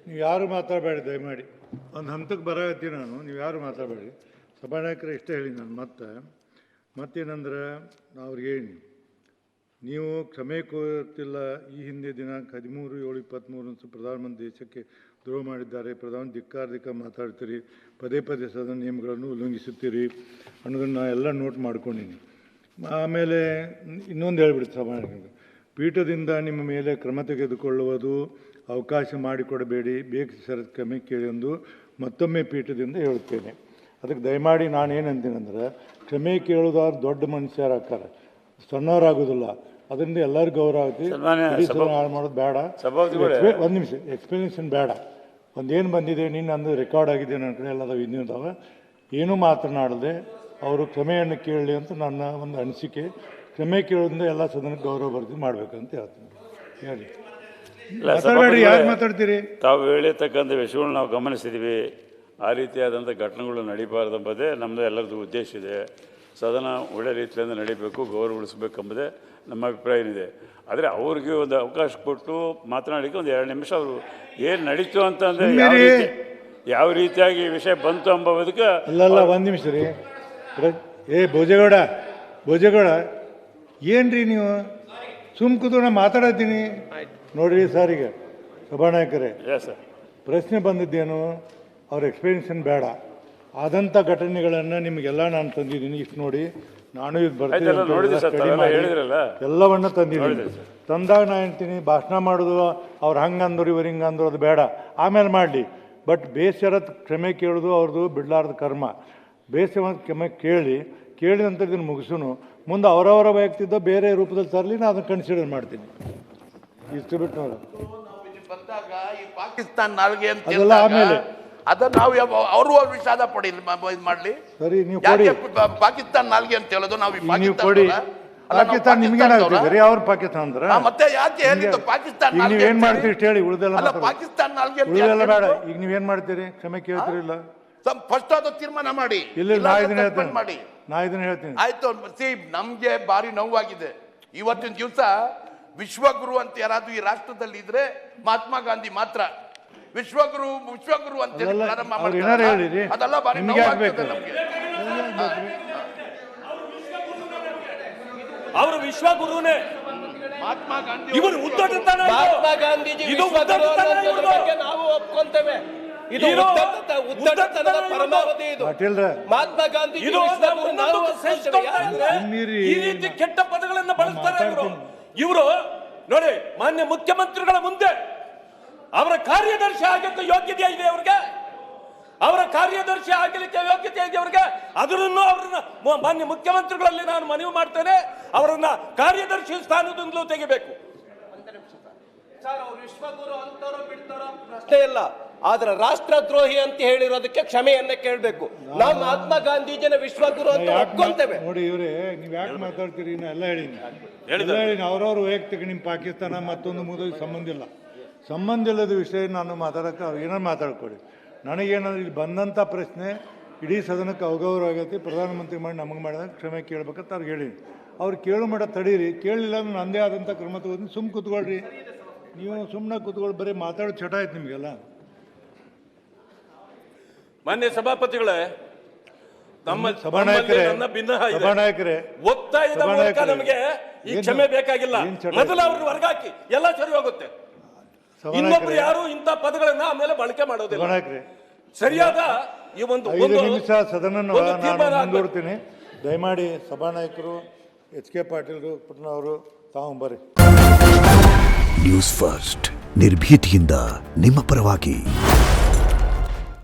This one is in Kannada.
ನೀವು ಯಾರು ಮಾತಾಡಬೇಡಿ ದಯಮಾಡಿ. ಒಂದು ಹಂತಕ್ಕೆ ಬರತ್ತೀನಿ ನಾನು, ನೀವು ಯಾರು ಮಾತಾಡಬೇಡಿ. ಸಭಾನಾಯಕರು ಇಷ್ಟೇ ಹೇಳಿ ನಾನು ಮತ್ತೇನಂದ್ರೆ ಅವ್ರಿಗೆ ಹೇಳಿ, ನೀವು ಕ್ಷಮೆ ಕೋರುತ್ತಿಲ್ಲ. ಈ ಹಿಂದೆ ದಿನಾಂಕ 13/7/23 ಪ್ರಧಾನಮಂತ್ರಿ ದೇಶಕ್ಕೆ ದ್ರೋಹ ಮಾಡಿದ್ದಾರೆ, ಪ್ರಧಾನಿ ಧಿಕ್ಕಾರ ಮಾತಾಡ್ತೀರಿ, ಪದೇ ಪದೇ ಸದನ ನಿಯಮಗಳನ್ನು ಉಲ್ಲಂಘಿಸುತ್ತೀರಿ ಅನ್ನೋದನ್ನು ಎಲ್ಲ ನೋಟ್ ಮಾಡ್ಕೊಂಡಿನಿ. ಆಮೇಲೆ ಇನ್ನೊಂದು ಹೇಳ್ಬಿಡ್ತು ಸಭಾನಾಯಕರು, ಪೀಠದಿಂದ ನಿಮ್ಮ ಮೇಲೆ ಕ್ರಮ ತೆಗೆದುಕೊಳ್ಳುವುದು ಅವಕಾಶ ಮಾಡಿಕೊಡಬೇಡಿ, ಬೇಕು ಷರತ್ತು ಕ್ಷಮೆ ಕೇಳಿ ಎಂದು ಮತ್ತೊಮ್ಮೆ ಪೀಠದಿಂದ ಹೇಳುತ್ತೇನೆ. ಅದಕ್ಕೆ ದಯಮಾಡಿ ನಾನೇನಂತೀನಂದ್ರೆ, ಕ್ಷಮೆ ಕೇಳೋದಾದ್ರೆ ದೊಡ್ಡ ಮನುಷ್ಯರಾಗ್ತಾರೆ, ಸಣ್ಣವರಾಗೋದಿಲ್ಲ. ಅದರಿಂದ ಎಲ್ಲರಿಗೂ ಗೌರವ ಆಗುತ್ತೆ. ಹಾಳು ಮಾಡೋದು ಬೇಡ. ಒಂದು ನಿಮಿಷ ಎಕ್ಸ್ಪ್ಲನೇಷನ್ ಬೇಡ. ಒಂದೇನು ಬಂದಿದೆ ನೀನು ಅಂದು ರೆಕಾರ್ಡ್ ಆಗಿದೆ ನನ್ನ ಕಡೆ ಎಲ್ಲ ಇನ್ನಿದಾವ. ಏನೂ ಮಾತನಾಡದೆ ಅವರು ಕ್ಷಮೆಯನ್ನು ಕೇಳಲಿ ಅಂತ ನನ್ನ ಒಂದು ಅನಿಸಿಕೆ. ಕ್ಷಮೆ ಕೇಳೋದ್ರಿಂದ ಎಲ್ಲ ಸದನಕ್ಕೆ ಗೌರವ ಬರ್ತೀವಿ ಮಾಡಬೇಕಂತ ಹೇಳ್ತೀನಿ. ಹೇಳಿ ಮಾತಾಡಬೇಡಿ, ಯಾರು ಮಾತಾಡ್ತೀರಿ? ತಾವು ಹೇಳಿರ್ತಕ್ಕಂಥ ವಿಷಯಗಳು ನಾವು ಗಮನಿಸಿದ್ದೀವಿ. ಆ ರೀತಿಯಾದಂಥ ಘಟನೆಗಳು ನಡೀಬಾರ್ದೆಂಬುದೇ ನಮ್ಮದು ಎಲ್ಲರದ್ದು ಉದ್ದೇಶ ಇದೆ. ಸದನ ಒಳ್ಳೆ ರೀತಿಯಿಂದ ನಡೀಬೇಕು, ಗೌರವ ಉಳಿಸ್ಬೇಕೆಂಬುದೇ ನಮ್ಮ ಅಭಿಪ್ರಾಯ ಏನಿದೆ. ಆದರೆ ಅವ್ರಿಗೆ ಒಂದು ಅವಕಾಶ ಕೊಟ್ಟು ಮಾತನಾಡಲಿಕ್ಕೆ ಒಂದು 2 ನಿಮಿಷ ಅವರು ಏನು ನಡೀತು ಅಂತಂದರೆ ಯಾವ ರೀತಿಯಾಗಿ ವಿಷಯ ಬಂತು ಎಂಬುದಕ್ಕೆ ಅಲ್ಲ. ಒಂದು ನಿಮಿಷ ರೀ. ಭೋಜೇಗೌಡ ಏನ್ರಿ ನೀವು ಕೂತ್ಕೊಂಡು ಮಾತಾಡತ್ತೀನಿ ನೋಡ್ರಿ. ಸರ್ ಈಗ ಸಭಾನಾಯಕರೇ, ಪ್ರಶ್ನೆ ಬಂದಿದ್ದೇನು, ಅವ್ರ ಎಕ್ಸ್ಪ್ಲನೇಷನ್ ಬೇಡ. ಆದಂಥ ಘಟನೆಗಳನ್ನು ನಿಮಗೆಲ್ಲ ನಾನು ತಂದಿದ್ದೀನಿ. ಇಷ್ಟು ನೋಡಿ, ನಾನು ಇದು ಬರ್ತೀನಿ ಎಲ್ಲವನ್ನ ತಂದಿದ್ದೀನಿ. ತಂದಾಗ ನಾನು ಹೇಳ್ತೀನಿ, ಭಾಷಣ ಮಾಡೋದು ಅವ್ರು ಹಂಗಂದ್ರು ಇವ್ರು ಹಿಂಗಂದ್ರು ಅದು ಬೇಡ, ಆಮೇಲೆ ಮಾಡಲಿ. ಬಟ್ ಬೇಷರತ್ ಕ್ಷಮೆ ಕೇಳೋದು ಅವ್ರದ್ದು ಬಿಡಲಾರ್ದ ಕರ್ಮ. ಬೇಷರತ್ ಕ್ಷಮೆ ಕೇಳಿದಂಥ ಇದನ್ನು ಮುಗಿಸೋನು. ಮುಂದೆ ಅವರವರ ವೈಯಕ್ತಿದ್ದ ಬೇರೆ ರೂಪದಲ್ಲಿ ತರಲಿ, ನಾನು ಅದನ್ನು ಕನ್ಸಿಡರ್ ಮಾಡ್ತೀನಿ. ಇಷ್ಟು ಬಿಟ್ಟು ನೋಡಿ ಬಂದಾಗ ಈ ಪಾಕಿಸ್ತಾನ ನಾಲ್ಗೆ ಅಂತ ಅದೆಲ್ಲ ಆಮೇಲೆ ಅದನ್ನ ನಾವು ಅವರು ವಿಷಾದ ಪಡಿ ಇದು ಮಾಡಲಿ. ಸರಿ, ನೀವು ಕೊಡಿ. ಪಾಕಿಸ್ತಾನ ನಾಲ್ಗೆ ಅಂತ ಹೇಳೋದು ನಾವು ನೀವು ಕೊಡಿ. ಪಾಕಿಸ್ತಾನ ನಿಮ್ಗೇನಾಗ್ತಿದ್ದೀರಿ? ಅವ್ರು ಪಾಕಿಸ್ತಾನ ಅಂದ್ರೆ ಮತ್ತೆ ಯಾಕೆ ಹೇಳಿದ್ದು ಪಾಕಿಸ್ತಾನ? ನೀವು ಏನ್ ಮಾಡ್ತೀರಿ ಹೇಳಿ? ಉಳಿದೆಲ್ಲ ಪಾಕಿಸ್ತಾನ ನಾಲ್ಗೆ ಉಳಿದೆಲ್ಲ ಬೇಡ. ಈಗ ನೀವೇನ್ ಮಾಡ್ತೀರಿ? ಕ್ಷಮೆ ಕೇಳ್ತಿರಿಲ್ಲ? ಫಸ್ಟ್ ಅದು ತೀರ್ಮಾನ ಮಾಡಿ. ಇಲ್ಲ, ನಾ ಇದನ್ನ ಹೇಳ್ತೀನಿ. ಆಯ್ತು. ನಮ್ಗೆ ಭಾರಿ ನೋವಾಗಿದೆ. ಇವತ್ತಿನ ದಿವಸ ವಿಶ್ವಗುರು ಅಂತ ಯಾರಾದ್ರೂ ಈ ರಾಷ್ಟ್ರದಲ್ಲಿ ಇದ್ರೆ ಮಹಾತ್ಮ ಗಾಂಧಿ ಮಾತ್ರ. ವಿಶ್ವಗುರು ಅಂತ ಪ್ರಾರಂಭ ಮಾಡಿದ್ರೆ ಅದೆಲ್ಲ ಭಾರಿ ನೋವಾಗ್ತದೆ ನಮ್ಗೆ. ಅವರು ವಿಶ್ವಗುರುನೇ ಮಹಾತ್ಮ ಗಾಂಧಿ. ಇವರು ಉದ್ದಟತನ. ಮಹಾತ್ಮ ಗಾಂಧೀಜಿ ನಾವು ಒಪ್ಕೊಂತೇವೆ. ಇದು ಉದ್ದಟತನದ ಪರಮಾವಧಿ. ಇದು ಮಹಾತ್ಮ ಗಾಂಧಿ ಈ ರೀತಿ ಕೆಟ್ಟ ಪದಗಳನ್ನು ಬಳಸ್ತಾರೆ ಇವರು. ನೋಡಿ, ಮಾನ್ಯ ಮುಖ್ಯಮಂತ್ರಿಗಳ ಮುಂದೆ ಅವರ ಕಾರ್ಯದರ್ಶಿ ಆಗಕ್ಕೆ ಯೋಗ್ಯತೆ ಇದೆ ಅವ್ರಿಗೆ. ಅವರ ಕಾರ್ಯದರ್ಶಿ ಆಗಲಿಕ್ಕೆ ಯೋಗ್ಯತೆ ಇದೆ ಅವ್ರಿಗೆ. ಅದನ್ನು ಅವ್ರನ್ನ ಮಾನ್ಯ ಮುಖ್ಯಮಂತ್ರಿಗಳಲ್ಲಿ ನಾನು ಮನವಿ ಮಾಡ್ತೇನೆ, ಅವರನ್ನ ಕಾರ್ಯದರ್ಶಿ ಸ್ಥಾನದಿಂದಲೂ ತೆಗಿಬೇಕು. ವಿಶ್ವಗುರು ಅಂತಾರೋ ಬಿಡ್ತಾರೋ ಪ್ರಶ್ನೆ ಇಲ್ಲ, ಆದ್ರೆ ರಾಷ್ಟ್ರದ್ರೋಹಿ ಅಂತ ಹೇಳಿರೋದಕ್ಕೆ ಕ್ಷಮೆಯನ್ನ ಕೇಳಬೇಕು. ನಾವು ಮಹಾತ್ಮ ಗಾಂಧೀಜಿನ ವಿಶ್ವಗುರು ಅಂತ ಒಪ್ಕೊಂತೇವೆ. ನೋಡಿ ಇವ್ರೆ, ನೀವ್ ಯಾಕೆ ಮಾತಾಡ್ತೀರಿ? ಎಲ್ಲ ಹೇಳಿನಿ. ಅವ್ರವ್ರ ವೈಯಕ್ತಿಕ ನಿಮ್ಮ ಪಾಕಿಸ್ತಾನ ಮತ್ತೊಂದು ಸಂಬಂಧ ಇಲ್ಲದ ವಿಷಯ ನಾನು ಮಾತಾಡಕ್ಕೆ ಅವ್ರು ಏನಾರು ಮಾತಾಡ್ಕೊಡಿ. ನನಗೇನಾದ್ರು ಇಲ್ಲಿ ಬಂದಂಥ ಪ್ರಶ್ನೆ ಇಡೀ ಸದನಕ್ಕೆ ಅವಗೌರವ ಆಗೈತಿ. ಪ್ರಧಾನಮಂತ್ರಿ ಮಾಡಿ ನಮಗೆ ಮಾಡಿದಾಗ ಕ್ಷಮೆ ಕೇಳ್ಬೇಕಂತ ಅವ್ರಿಗೆ ಹೇಳಿ. ಅವ್ರು ಕೇಳು ಮಾಡ ತಡೀರಿ. ಕೇಳಲಿಲ್ಲ ಅಂದ್ರೆ ನಂದೇ ಆದಂಥ ಕ್ರಮ ತಗೋತೀನಿ. ಕೂತ್ಕೊಳ್ರಿ. ನೀವು ಸುಮ್ಮನೆ ಕೂತ್ಕೊಳ್ಳಿ, ಬರೀ ಮಾತಾಡೋ ಚಟ ಆಯ್ತು ನಿಮಗೆಲ್ಲ. ಮಾನ್ಯ ಸಭಾಪತಿಗಳೇ, ನಮ್ಮ ಸಭಾನಾಯಕರೇ, ಒತ್ತಾಯದ ಮೂಲಕ ನಮಗೆ ಈ ಕ್ಷಮೆ ಬೇಕಾಗಿಲ್ಲ. ಮೊದಲು ಅವ್ರನ್ನ ಹೊರಗಾಕಿ, ಎಲ್ಲ ಸರಿ ಹೋಗುತ್ತೆ. ಇನ್ನೊಬ್ರು ಯಾರು ಇಂಥ ಪದಗಳನ್ನ ಆಮೇಲೆ ಬಳಕೆ ಮಾಡೋದಿಲ್ಲ. ಸರಿಯಾದ ಈ ಒಂದು 5 ನಿಮಿಷ ಸದನ ಮುಂದೂಡ್ತೀನಿ. ದಯಮಾಡಿ ಸಭಾನಾಯಕರು HK ಪಾಟೀಲ್ ಅವರು ತಾವು ಬರ್ರಿ. ನ್ಯೂಸ್ ಫಸ್ಟ್ ನಿರ್ಭೀತಿಯಿಂದ ನಿಮ್ಮ ಪರವಾಗಿ.